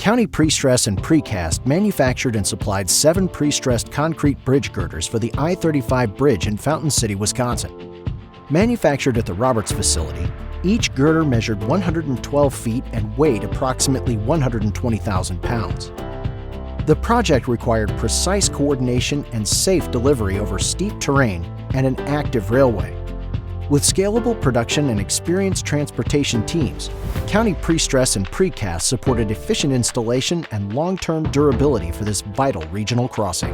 County Prestress Precast manufactured and supplied 7 pre-stressed concrete bridge girders for the I-35 bridge in Fountain City, Wisconsin. Manufactured at the Roberts facility, each girder measured 112 feet and weighed approximately 120,000 pounds. The project required precise coordination and safe delivery over steep terrain and an active railway. With scalable production and experienced transportation teams, County Prestress Precast supported efficient installation and long-term durability for this vital regional crossing.